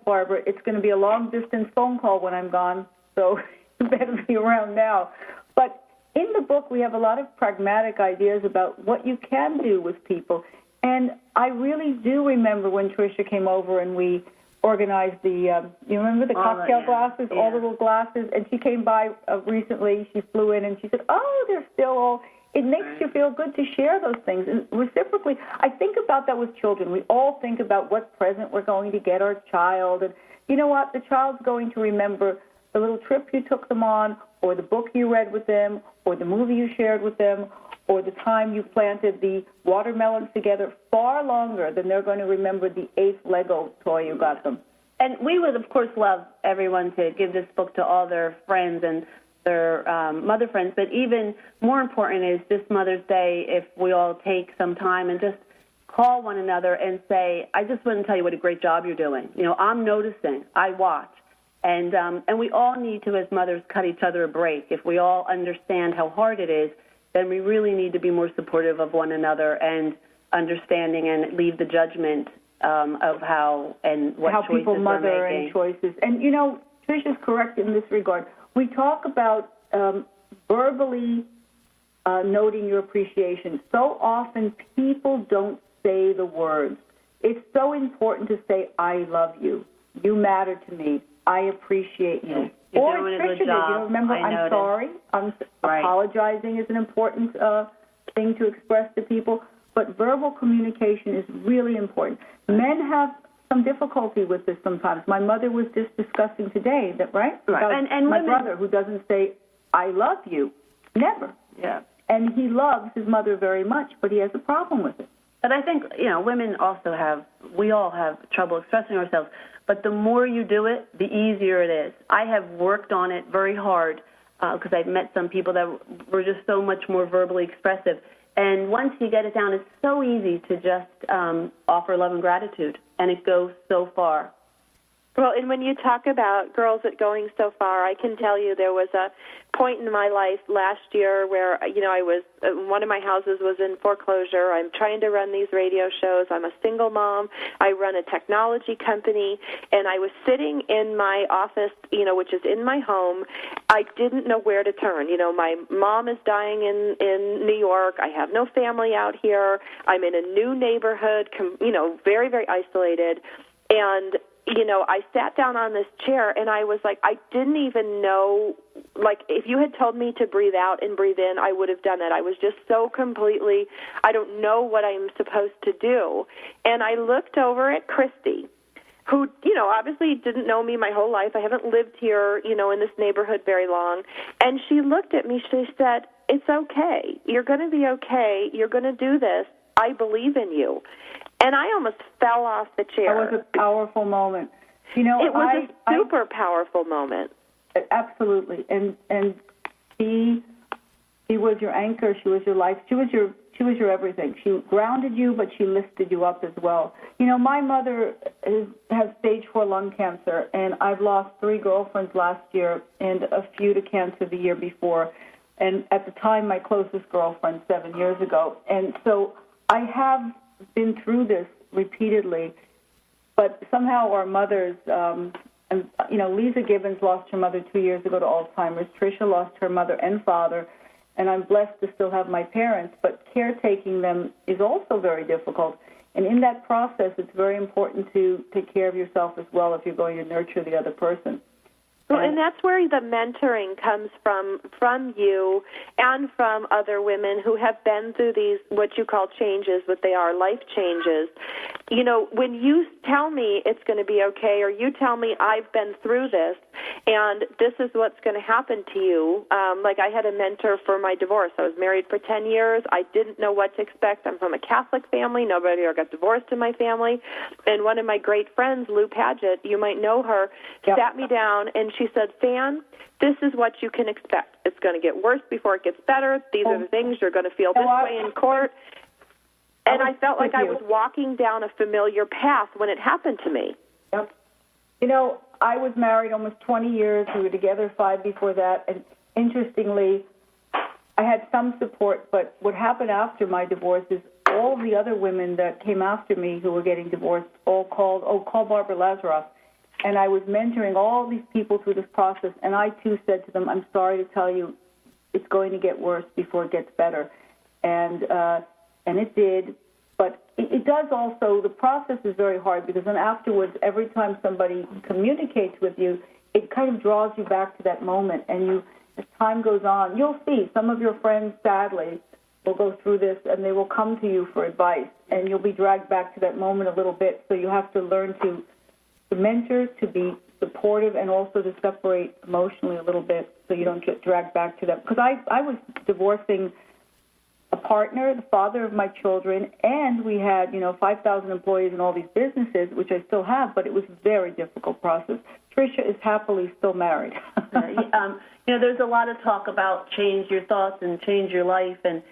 Barbara, it's going to be a long-distance phone call when I'm gone, so you better be around now. But in the book, we have a lot of pragmatic ideas about what you can do with people. And I really do remember when Tricia came over and we organized the, you remember the cocktail glasses, all the little glasses? And she came by recently. She flew in and she said, they're still all, it makes you feel good to share those things. And reciprocally, I think about that with children. We all think about what present we're going to get our child. And you know what? The child's going to remember the little trip you took them on, or the book you read with them, or the movie you shared with them, or the time you planted the watermelons together far longer than they're going to remember the 8th Lego toy you got them.
And we would, of course, love everyone to give this book to all their friends and their mother friends, but even more important is this Mother's Day, if we all take some time and just call one another and say, I just want to tell you what a great job you're doing. I'm noticing. I watch. And we all need to, as mothers, cut each other a break. If we all understand how hard it is, then we really need to be more supportive of one another and understanding and leave the judgment of how and what choices
people mother
we're making.
And choices. And, Tricia's correct in this regard. We talk about verbally noting your appreciation. So often people don't say the words. It's so important to say, I love you. You matter to me. I appreciate you.
You're
or
doing a
Tricia
good job.
Remember, I'm sorry. Apologizing is an important thing to express to people. But verbal communication is really important. Men have some difficulty with this sometimes. My mother was just discussing today that, right? About
and
my
women,
brother who doesn't say, I love you. Never.
Yeah.
And he loves his mother very much, but he has a problem with it.
But I think, women also we all have trouble expressing ourselves. But the more you do it, the easier it is. I have worked on it very hard because I've met some people that were just so much more verbally expressive. And once you get it down, it's so easy to just offer love and gratitude, and it goes so far.
Well, and when you talk about girls going so far, I can tell you there was a point in my life last year where, I was, one of my houses was in foreclosure. I'm trying to run these radio shows. I'm a single mom. I run a technology company, and I was sitting in my office, which is in my home. I didn't know where to turn. My mom is dying in New York. I have no family out here. I'm in a new neighborhood, very, very isolated. And I sat down on this chair, and I was like, I didn't even know, if you had told me to breathe out and breathe in, I would have done it. I was just so completely, I don't know what I'm supposed to do. And I looked over at Christy, who, obviously didn't know me my whole life. I haven't lived here, in this neighborhood very long. And she looked at me. She said, it's okay. You're going to be okay. You're going to do this. I believe in you. And I almost fell off the chair.
That was a powerful moment.
It was a super powerful moment.
Absolutely. And she was your anchor. She was your life. She was your everything. She grounded you, but she lifted you up as well. My mother has stage 4 lung cancer, and I've lost 3 girlfriends last year and a few to cancer the year before. And at the time, my closest girlfriend 7 years ago. And so I have been through this repeatedly, but somehow our mothers, Lisa Gibbons lost her mother 2 years ago to Alzheimer's. Tricia lost her mother and father, and I'm blessed to still have my parents, but caretaking them is also very difficult. And in that process, it's very important to take care of yourself as well if you're going to nurture the other person.
Well, and that's where the mentoring comes from you and from other women who have been through these, what you call changes, what they are, life changes. You know, when you tell me it's going to be okay, or you tell me I've been through this, and this is what's going to happen to you. Like I had a mentor for my divorce. I was married for 10 years. I didn't know what to expect. I'm from a Catholic family. Nobody ever got divorced in my family. And one of my great friends, Lou Padgett, you might know her, sat me down and she said, Fan, this is what you can expect. It's going to get worse before it gets better. These are the things you're going to feel this way in court. And I felt like I was walking down a familiar path when it happened to me.
Yep. You know, I was married almost 20 years. We were together 5 before that. And interestingly, I had some support, but what happened after my divorce is all the other women that came after me who were getting divorced all call Barbara Lazaroff. And I was mentoring all these people through this process, and I, too, said to them, I'm sorry to tell you, it's going to get worse before it gets better. And it did. But it does also, the process is very hard because then afterwards, every time somebody communicates with you, it kind of draws you back to that moment. And you, as time goes on, you'll see some of your friends, sadly, will go through this and they will come to you for advice. And you'll be dragged back to that moment a little bit. So you have to learn to mentor, to be supportive, and also to separate emotionally a little bit so you don't get dragged back to that. Because I was divorcing a partner, the father of my children, and we had, 5,000 employees in all these businesses, which I still have, but it was a very difficult process. Tricia is happily still married.
There's a lot of talk about change your thoughts and change your life and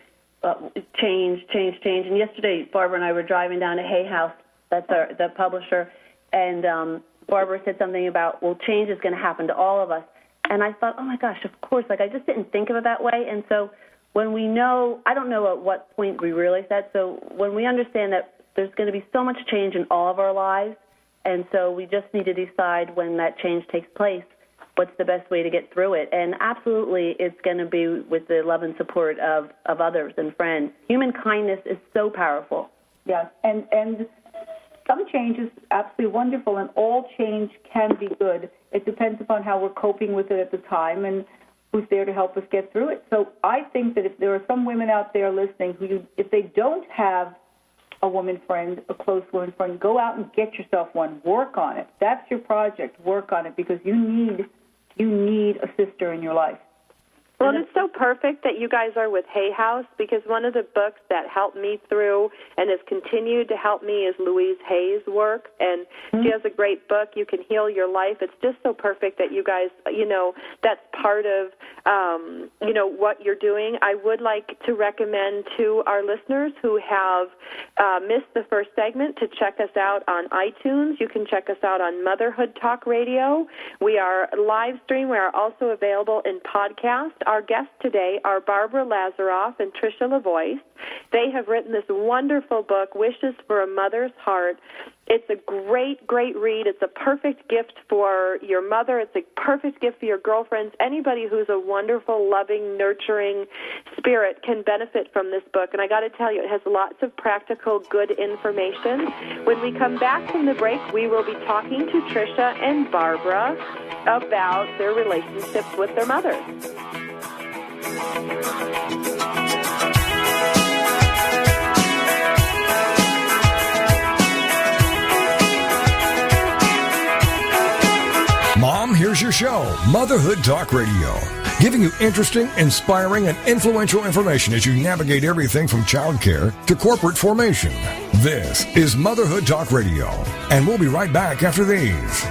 change. And yesterday, Barbara and I were driving down to Hay House, that's the publisher, and Barbara said something about, well, change is going to happen to all of us. And I thought, oh, my gosh, of course. Like, I just didn't think of it that way. And so when we know, I don't know at what point we realize that, so when we understand that there's going to be so much change in all of our lives, and so we just need to decide when that change takes place, what's the best way to get through it. And absolutely, it's going to be with the love and support of others and friends. Human kindness is so powerful.
Yes, and some change is absolutely wonderful, and all change can be good. It depends upon how we're coping with it at the time and who's there to help us get through it. So I think that if there are some women out there listening who, if they don't have a woman friend, a close woman friend, go out and get yourself one. Work on it. That's your project. Work on it because you need a sister in your life.
Well, it's so perfect that you guys are with Hay House because one of the books that helped me through and has continued to help me is Louise Hay's work, and she has a great book, You Can Heal Your Life. It's just so perfect that you guys, that's part of, what you're doing. I would like to recommend to our listeners who have missed the first segment to check us out on iTunes. You can check us out on Motherhood Talk Radio. We are live stream. We are also available in podcast. Our guests today are Barbara Lazaroff and Tricia LaVoice. They have written this wonderful book, Wishes for a Mother's Heart. It's a great, great read. It's a perfect gift for your mother. It's a perfect gift for your girlfriends. Anybody who's a wonderful, loving, nurturing spirit can benefit from this book. And I got to tell you, it has lots of practical, good information. When we come back from the break, we will be talking to Tricia and Barbara about their relationships with their mothers.
Mom, here's your show, Motherhood Talk Radio, giving you interesting, inspiring, and influential information as you navigate everything from childcare to corporate formation. This is Motherhood Talk Radio, and we'll be right back after these.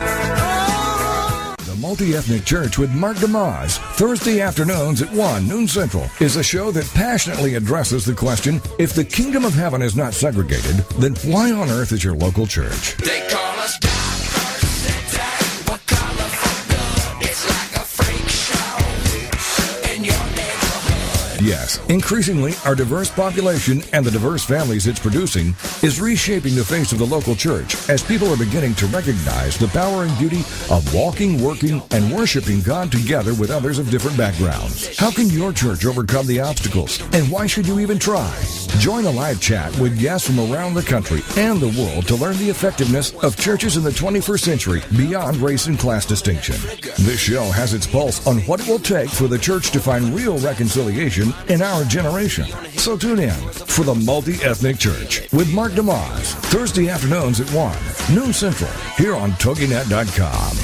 The Multi-Ethnic Church with Mark DeMoss, Thursday afternoons at 1 noon Central, is a show that passionately addresses the question, if the kingdom of heaven is not segregated, then why on earth is your local church?
They call us diversity, what colorful good, it's like a freak show in your neighborhood.
Yes, increasingly, our diverse population and the diverse families it's producing is reshaping the face of the local church as people are beginning to recognize the power and beauty of walking, working, and worshiping God together with others of different backgrounds. How can your church overcome the obstacles, and why should you even try? Join a live chat with guests from around the country and the world to learn the effectiveness of churches in the 21st century beyond race and class distinction. This show has its pulse on what it will take for the church to find real reconciliation in our generation. So tune in for the Multi-Ethnic Church with Mark DeMoss, Thursday afternoons at 1, noon Central, here on TogiNet.com.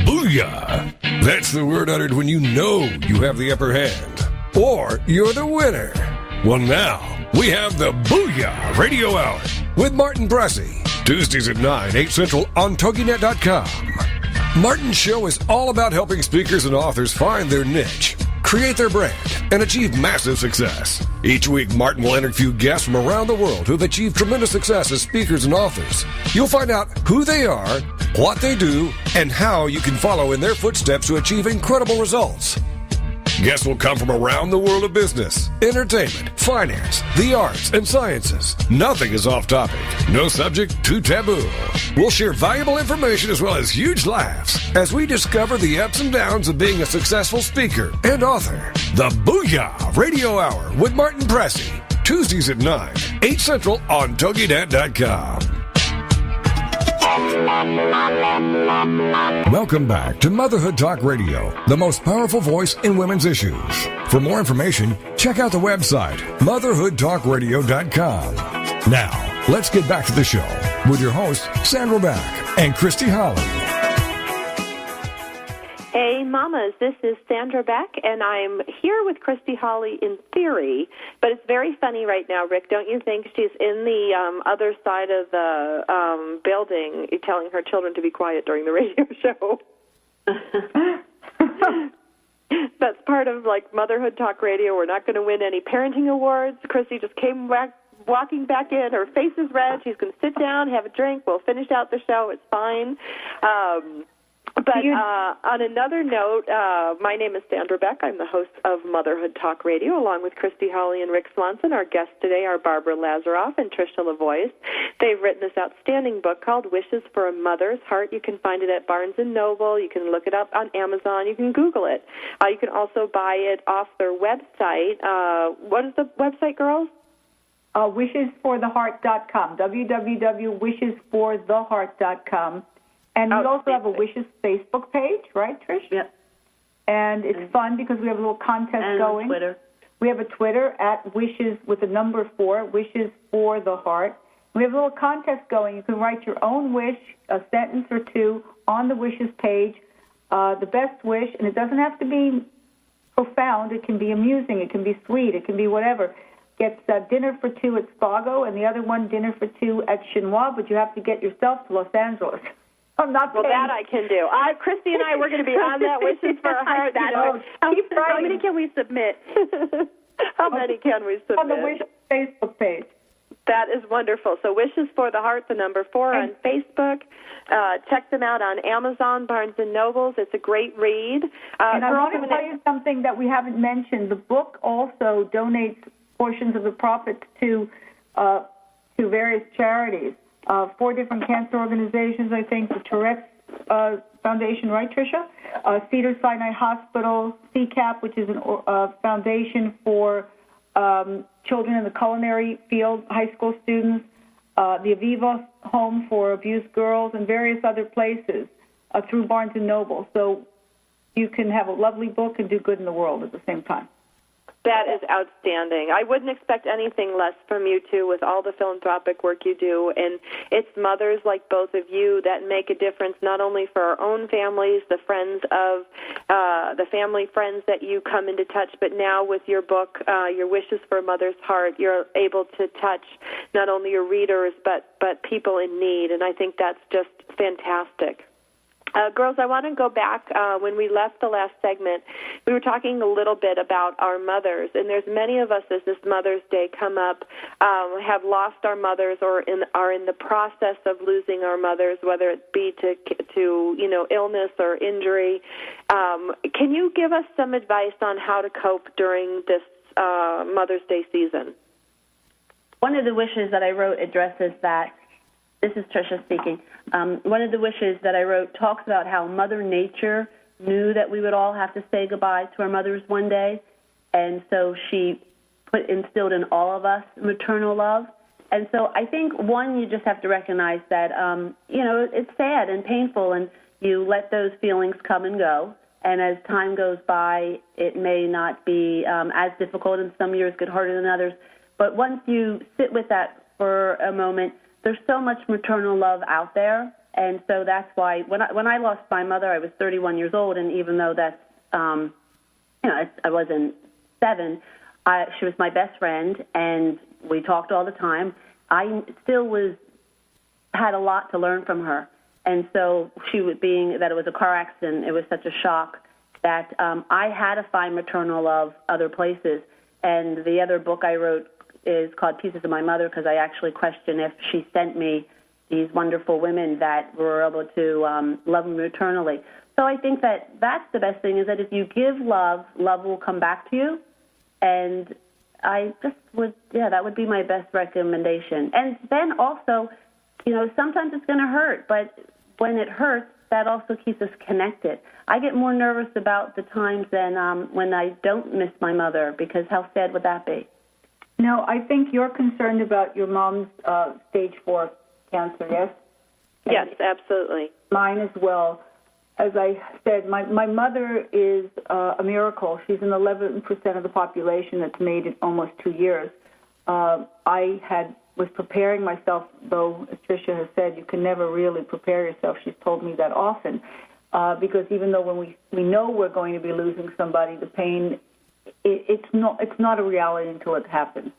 Booyah! That's the word uttered when you know you have the upper hand, or you're the winner. Well, now we have the Booyah Radio Hour with Martin Pressey, Tuesdays at 9, 8 Central on TogiNet.com. Martin's show is all about helping speakers and authors find their niche, create their brand, and achieve massive success. Each week, Martin will interview guests from around the world who've achieved tremendous success as speakers and authors. You'll find out who they are, what they do, and how you can follow in their footsteps to achieve incredible results. Guests will come from around the world of business, entertainment, finance, the arts, and sciences. Nothing is off topic. No subject too taboo. We'll share valuable information as well as huge laughs as we discover the ups and downs of being a successful speaker and author. The Booyah Radio Hour with Martin Pressey. Tuesdays at 9, 8 Central on TogiNet.com. Welcome back to Motherhood Talk Radio, the most powerful voice in women's issues. For more information, check out the website, motherhoodtalkradio.com. Now, let's get back to the show with your hosts, Sandra Beck and Christy Holly.
Hey, mamas, this is Sandra Beck, and I'm here with Christy Holly in theory, but it's very funny right now, Rick, don't you think? She's in the other side of the building telling her children to be quiet during the radio show. That's part of, like, Motherhood Talk Radio. We're not going to win any parenting awards. Christy just came back, walking back in. Her face is red. She's going to sit down, have a drink. We'll finish out the show. It's fine. But on another note, my name is Sandra Beck. I'm the host of Motherhood Talk Radio, along with Christy Holly and Rick Swanson. Our guests today are Barbara Lazaroff and Tricia LaVoice. They've written this outstanding book called Wishes for a Mother's Heart. You can find it at Barnes & Noble. You can look it up on Amazon. You can Google it. You can also buy it off their website. What is the website, girls?
Wishesfortheheart.com, www.wishesfortheheart.com. And we also have a Wishes Facebook page, right, Trish?
Yep.
And it's fun because we have a little contest going.
On Twitter.
We have a Twitter at Wishes with the number 4, Wishes for the Heart. We have a little contest going. You can write your own wish, a sentence or two, on the Wishes page, the best wish, and it doesn't have to be profound. It can be amusing. It can be sweet. It can be whatever. Gets dinner for 2 at Spago, and the other one dinner for 2 at Chinois, but you have to get yourself to Los Angeles. I'm not
well, that I can do. Christy and I, we're going to be on that Wishes for a Heart.
How many can we submit?
How many can we submit?
On the Wishes Facebook page.
That is wonderful. So Wishes for the Heart, the number 4 on Facebook. Check them out on Amazon, Barnes & Nobles. It's a great read.
And I want to tell you something that we haven't mentioned. The book also donates portions of the profits to various charities. 4 different cancer organizations, I think, the Tourette's Foundation, right, Tricia? Cedar Sinai Hospital, CCAP, which is a foundation for children in the culinary field, high school students, the Aviva Home for Abused Girls, and various other places through Barnes & Noble. So you can have a lovely book and do good in the world at the same time.
That is outstanding. I wouldn't expect anything less from you two with all the philanthropic work you do. And it's mothers like both of you that make a difference not only for our own families, the friends of the family friends that you come into touch, but now with your book, Your Wishes for a Mother's Heart, you're able to touch not only your readers but people in need. And I think that's just fantastic. Girls, I want to go back. When we left the last segment, we were talking a little bit about our mothers, and there's many of us as this Mother's Day come up have lost our mothers or are in the process of losing our mothers, whether it be to illness or injury. Can you give us some advice on how to cope during this Mother's Day season?
One of the wishes that I wrote addresses that. This is Tricia speaking. One of the wishes that I wrote talks about how Mother Nature knew that we would all have to say goodbye to our mothers one day, and so she instilled in all of us maternal love. And so I think, one, you just have to recognize that, it's sad and painful, and you let those feelings come and go. And as time goes by, it may not be as difficult, and some years get harder than others. But once you sit with that for a moment, there's so much maternal love out there, and so that's why when I lost my mother, I was 31 years old, and even though that's, I wasn't 7, she was my best friend, and we talked all the time. I still had a lot to learn from her, and so being that it was a car accident, it was such a shock that I had to find maternal love other places, and the other book I wrote is called Pieces of My Mother, because I actually question if she sent me these wonderful women that were able to love me maternally. So I think that that's the best thing, is that if you give love, love will come back to you. And I just that would be my best recommendation. And then also, sometimes it's going to hurt, but when it hurts, that also keeps us connected. I get more nervous about the times than when I don't miss my mother, because how sad would that be?
No, I think you're concerned about your mom's stage 4 cancer, yes?
Yes, absolutely.
Mine as well. As I said, my mother is a miracle. She's in 11% of the population that's made it almost 2 years. I was preparing myself, though, as Tricia has said, you can never really prepare yourself. She's told me that often, because even though when we know we're going to be losing somebody, the pain, it's not a reality until it happens.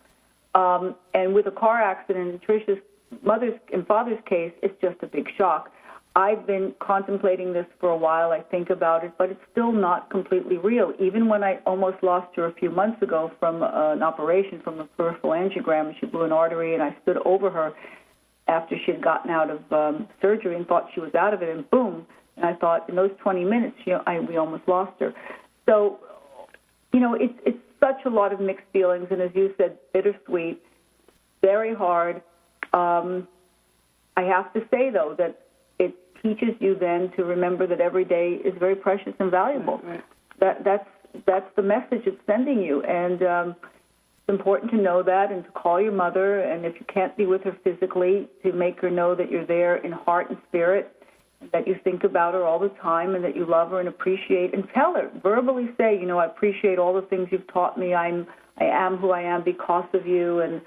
And with a car accident, in Tricia's mother's and father's case, it's just a big shock. I've been contemplating this for a while. I think about it, but it's still not completely real. Even when I almost lost her a few months ago from an operation, from a peripheral angiogram, and she blew an artery, and I stood over her after she had gotten out of surgery and thought she was out of it, and boom. And I thought, in those 20 minutes, we almost lost her. So, it's such a lot of mixed feelings, and as you said, bittersweet, very hard. I have to say, though, that it teaches you then to remember that every day is very precious and valuable. Right. That's the message it's sending you, and it's important to know that and to call your mother, and if you can't be with her physically, to make her know that you're there in heart and spirit, that you think about her all the time, and that you love her and appreciate, and tell her, verbally say, I appreciate all the things you've taught me. I am who I am because of you, and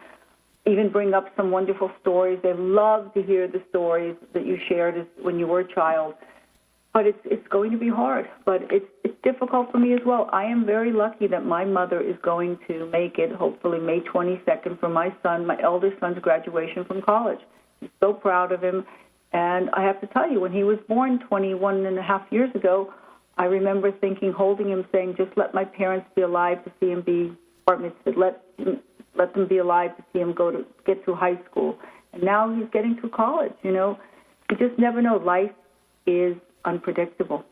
even bring up some wonderful stories. They love to hear the stories that you shared when you were a child. But it's going to be hard. But it's difficult for me as well. I am very lucky that my mother is going to make it, hopefully May 22nd, for my eldest son's graduation from college. I'm so proud of him. And I have to tell you, when he was born 21 and a half years ago, I remember holding him, saying, just let my parents be alive to see him let them be alive to see him get through high school. And now he's getting through college, You just never know. Life is unpredictable.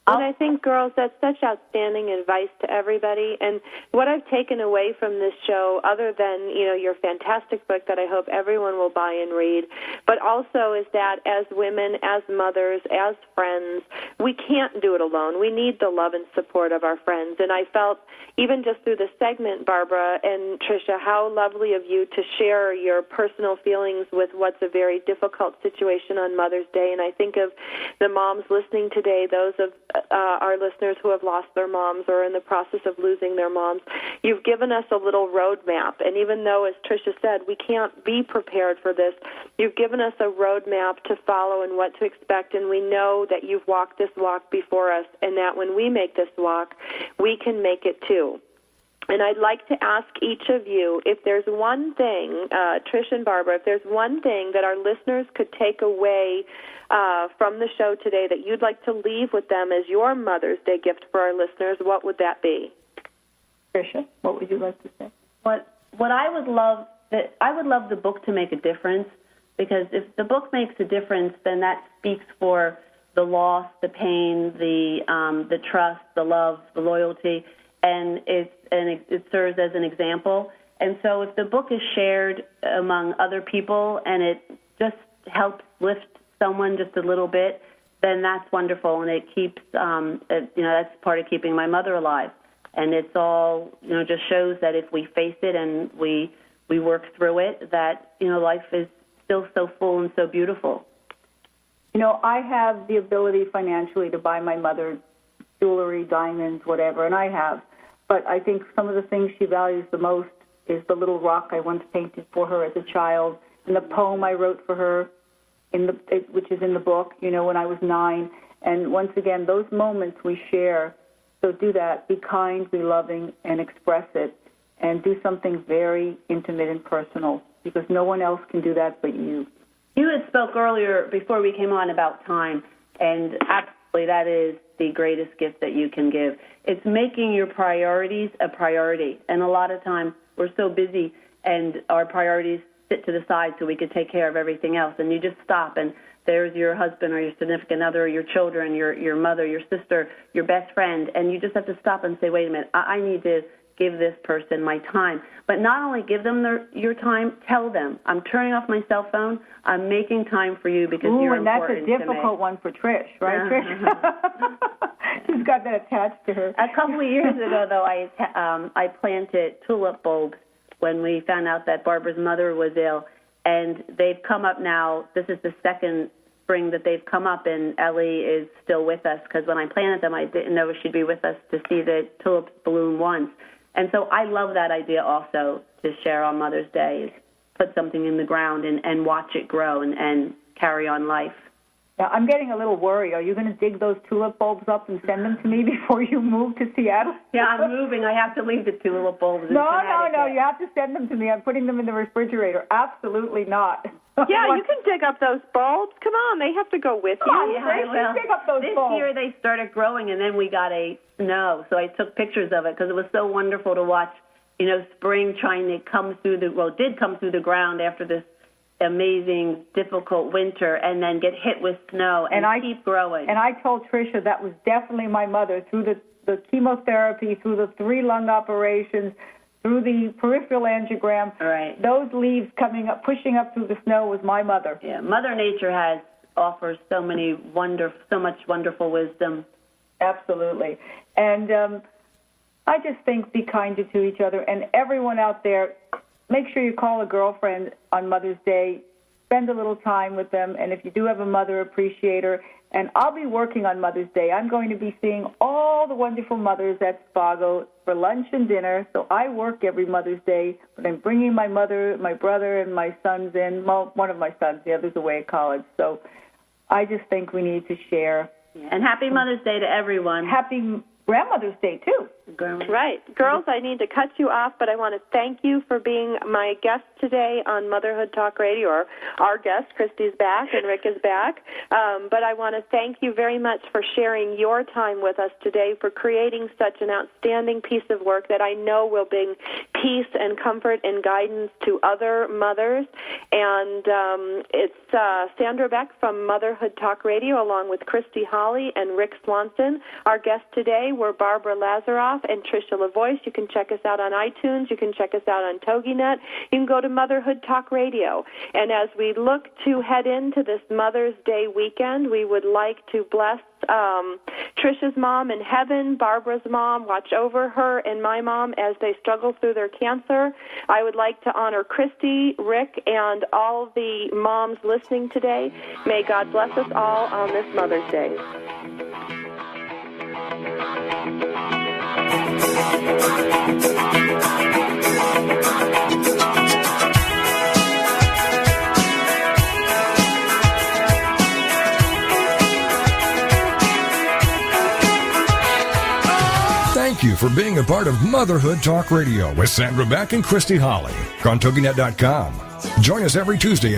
And I think, girls, that's such outstanding advice to everybody. And what I've taken away from this show, other than, your fantastic book that I hope everyone will buy and read, but also is that as women, as mothers, as friends, we can't do it alone. We need the love and support of our friends. And I felt, even just through the segment, Barbara and Tricia, how lovely of you to share your personal feelings with what's a very difficult situation on Mother's Day. And I think of the moms listening today, those of our listeners who have lost their moms or are in the process of losing their moms. You've given us a little roadmap, and even though, as Tricia said, we can't be prepared for this, you've given us a roadmap to follow and what to expect, and we know that you've walked this walk before us, and that when we make this walk, we can make it too. And I'd like to ask each of you if there's one thing, Trish and Barbara, if there's one thing that our listeners could take away from the show today that you'd like to leave with them as your Mother's Day gift for our listeners, what would that be?
Tricia, what would you like to say?
What I would love the book to make a difference, because if the book makes a difference, then that speaks for the loss, the pain, the trust, the love, the loyalty, and it serves as an example. And so if the book is shared among other people and it just helps lift someone just a little bit, then that's wonderful, and it keeps, that's part of keeping my mother alive. And it's all, just shows that if we face it and we work through it, that, life is still so full and so beautiful.
I have the ability financially to buy my mother jewelry, diamonds, whatever, and I have. But I think some of the things she values the most is the little rock I once painted for her as a child, and the poem I wrote for her, which is in the book, when I was 9. And once again, those moments we share. So do that. Be kind, be loving, and express it. And do something very intimate and personal, because no one else can do that but you.
You had spoke earlier, before we came on, about time, and absolutely that is the greatest gift that you can give. It's making your priorities a priority. And a lot of time we're so busy and our priorities sit to the side so we could take care of everything else. And you just stop, and there's your husband or your significant other or your children, your mother, your sister, your best friend, and you just have to stop and say, wait a minute, I need to give this person my time. But not only give them your time, tell them, I'm turning off my cell phone, I'm making time for you because you're important to me.
And that's a difficult one for Trish, right, Trish? She's got that attached to her.
A couple of years ago, though, I planted tulip bulbs when we found out that Barbara's mother was ill, and they've come up now. This is the second spring that they've come up, and Ellie is still with us, because when I planted them, I didn't know she'd be with us to see the tulips bloom once. And so I love that idea also to share on Mother's Day, is put something in the ground and watch it grow and carry on life.
Now, I'm getting a little worried. Are you going to dig those tulip bulbs up and send them to me before you move to Seattle?
Yeah, I'm moving. I have to leave the tulip bulbs in Connecticut.
No. You have to send them to me. I'm putting them in the refrigerator. Absolutely not.
Yeah, you can dig up those bulbs. Come on, they have to go with you.
Yeah, dig up those bulbs.
This year they started growing, and then we got a snow. So I took pictures of it because it was so wonderful to watch, spring trying to come through did come through the ground after this amazing, difficult winter, and then get hit with snow and keep growing.
And I told Tricia that was definitely my mother through the chemotherapy, through the 3 lung operations, through the peripheral angiogram.
Right.
Those leaves coming up, pushing up through the snow was my mother.
Yeah, Mother Nature offers so much wonderful wisdom.
Absolutely. And I just think be kinder to each other. And everyone out there, make sure you call a girlfriend on Mother's Day. Spend a little time with them. And if you do have a mother, appreciate her. And I'll be working on Mother's Day. I'm going to be seeing all the wonderful mothers at Spago for lunch and dinner. So I work every Mother's Day, but I'm bringing my mother, my brother, and my sons in. Well, one of my sons, the other's away at college. So I just think we need to share.
Yeah. And happy Mother's Day to everyone.
Happy Grandmother's Day, too.
Right. Girls, I need to cut you off, but I want to thank you for being my guest today on Motherhood Talk Radio, or our guest. Christy's back and Rick is back. But I want to thank you very much for sharing your time with us today, for creating such an outstanding piece of work that I know will bring peace and comfort and guidance to other mothers. And it's Sandra Beck from Motherhood Talk Radio, along with Christy Holly and Rick Swanson. Our guests today were Barbara Lazaroff and Tricia LaVoice. You can check us out on iTunes. You can check us out on TogiNet. You can go to Motherhood Talk Radio. And as we look to head into this Mother's Day weekend, we would like to bless Tricia's mom in heaven, Barbara's mom, watch over her and my mom as they struggle through their cancer. I would like to honor Christy, Rick, and all the moms listening today. May God bless us all on this Mother's Day.
Thank you for being a part of Motherhood Talk Radio with Sandra Beck and Christy Holly on TogiNet.com. Join us every Tuesday